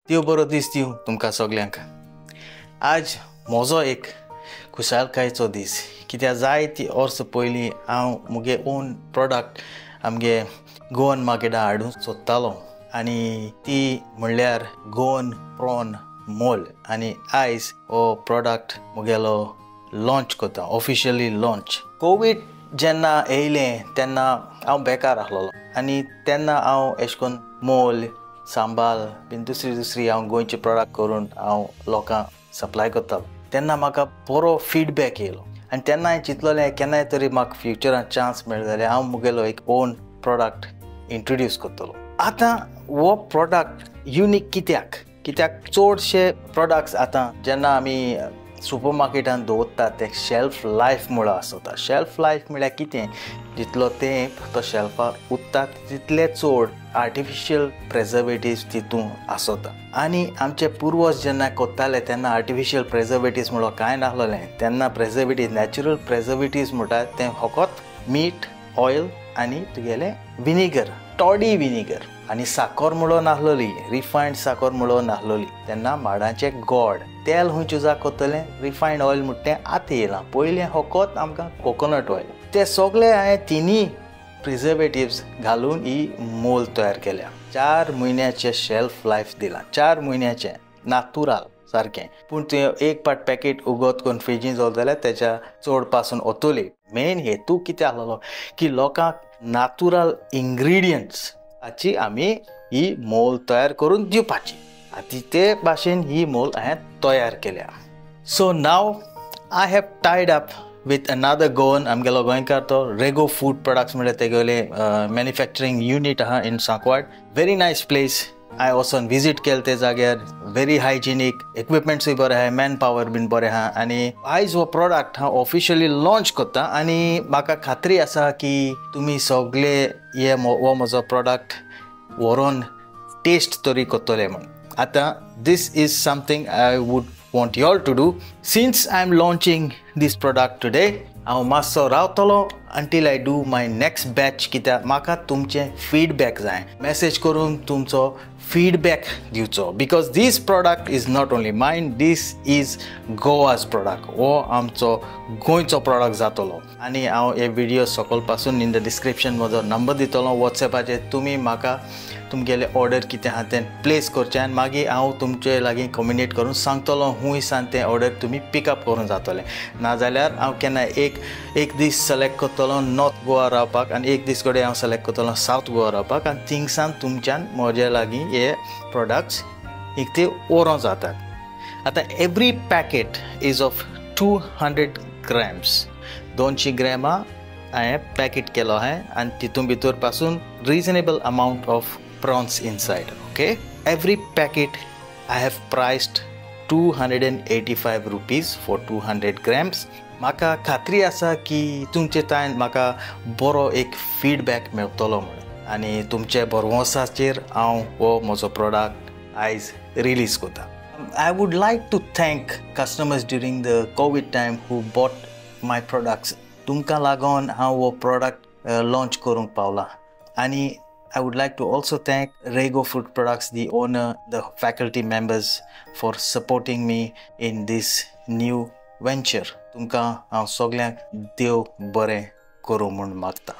देव बरो दीस दिवं तुमकां सगल्यांक. आज म्हजो एक खुशालकायेचो दीस, कित्याक जायती वर्सां पयलीं हांव मुगे ओन प्रोडक्ट आमगे गोवन मार्केटां हाडूंक सोदतालो आनी ती म्हणल्यार गोवन प्रॉन मोल. आनी आयज हो प्रोडक्ट मुगेलो लॉन्च करता, ऑफिशियली लॉन्च. कोवीड जेन्ना येयलें तेन्ना हांव बेकार आसलोलो आनी तेन्ना हांव अशें करून मोल सांबाळ बीन दुसरी हांव गोंयचे प्रोडक्ट करून हांव लोकांक सप्लाय करतालो. तेन्ना म्हाका बरो फिडबॅक येयलो आनी तेन्ना हांवें चिंतलोलें केन्नाय तरी म्हाका फ्युचरान चान्स मेळ्ळो जाल्यार हांव मुगेलो एक ओन प्रोडक्ट इंट्रोड्यूस करतलो. आतां हो प्रोडक्ट युनीक कित्याक चडशे प्रोडक्ट्स आतां जेन्ना आमी सुपर मार्केटान दवरतात ते शेल्फ लायफ म्हणून आसता. शेल्फ लायफ म्हळ्यार कितें, जितलो तेंप तो शेल्फार उरता तितले चड आर्टिफिशियल प्रेजर्वेटिव्स तितून आसता. आनी आमचे पुर्वज जेन्ना कोत्ताले तेन्ना आर्टिफिशियल प्रेजर्वेटिव्स म्हणून कांय नासलोलें. तेन्ना प्रेजर्वेटिव्स, नॅचरल प्रेजर्वेटिव्स म्हणटात ते फकत मीठ, ऑयल आनी तुगेलें विनिगर, टॉडी विनिगर आनी साखर म्हणून नासलोली, रिफायंड साखर म्हणून नासलोली. तेन्ना माडाचें गोड, तेल खूंय चुजा कोत्तलें, रिफायंड ऑयल म्हणटा तें आतां येयलां. पयलीं फकत आमकां कोकोनट ऑयल. ते सगळे हांवें तिनी प्रिझर्वेटिव्स घालून ही मोल तयार केल्या. 4 म्हयन्याचें शेल्फ लायफ दिलां, 4 म्हयन्याचें नॅचरल सारकें. पूण तुवें एक पाट पॅकेट उगत करून फ्रिजीन दवरलें जाल्यार तेच्या चड पासून वतली. मेन हेतू कितें आसलोलो की लोकांक नॅचरल इंग्रिडियंट्स हाची आमी ही मोल तयार करून दिवपाची. आनी ते भाशेन ही मोल हांवें तयार केल्या. So now I have tied up with another Goan, आमगेलो गोंयकार तो रेगो फूड प्रोडक्ट्स म्हणल्यार तेगेले मॅन्युफॅक्चरींग युनीट आहा in Sancoale. Very nice place. हांवें वचून विजीट केलें ते जाग्यार. व्हेरी हायजिनीक, इक्विपमेंट्सूय बरे आहा, मॅन पावर बीन बरें आहा. आनी आयज हो प्रोडक्ट हांव ऑफिशियली लॉन्च करता आनी म्हाका खात्री आसा की तुमी सगळे हो म्हजो प्रोडक्ट व्हरून टेस्ट तरी करतले म्हूण. आतां this is something I would want you all to do. Since I'm launching this product today, हांव मातसो रावतलो until I do my next batch. कित्याक म्हाका तुमचे फीडबॅक जाय, मॅसेज करून तुमचो फीडबॅक दिवचो. Because this product is not only mine, this is Goa's product. हो आमचो गोंयचो प्रोडक्ट जातलो. आनी हांव हे व्हिडिओ सकयल पासून इन द डिस्क्रिप्शन म्हजो नंबर दितलो वॉट्सॅपाचेर. तुमी म्हाका तुमगेले ऑर्डर कितें आहा तें प्लेस करचें आनी मागीर हांव तुमचे लागीं कम्युनिकेट करून सांगतलो खूंय सान तें ऑर्डर तुमी पिकअप करून जातलें. नाजाल्यार हांव केन्ना एक दीस सिलेक्ट करतलो नॉर्थ गोवा रावपाक आनी एक दीस कडेन हांव सिलेक्ट करतलो सावथ गोवा रावपाक आनी थिंगसान तुमच्यान म्हजे लागीं हे प्रोडक्ट्स एक ते व्हरों जातात. आतां every packet is of 200 grams. 200 ग्रॅमां हांवें पॅकेट केलो आहा आनी तितून भितर पासून reasonable amount of prawns inside. Okay, every packet I have priced 285 rupees for 200 grams. म्हाका खात्री आसा की तुमचे तान म्हाका बरो एक फीडबॅक मेळटलो म्हणून आनी तुमचे भरवंसाचेर हांव हो म्हजो प्रोडक्ट आयज रिलीज करता. I would like to thank customers during the COVID time who bought my products. तुमकां लागून हांव हो प्रोडक्ट लॉन्च करूंक पावला. आनी I would like to also thank Rego Food Products, the owner, the faculty members for supporting me in this new venture. तुमकां हांव सगळ्यांक देव बरें करूं म्हूण मागता.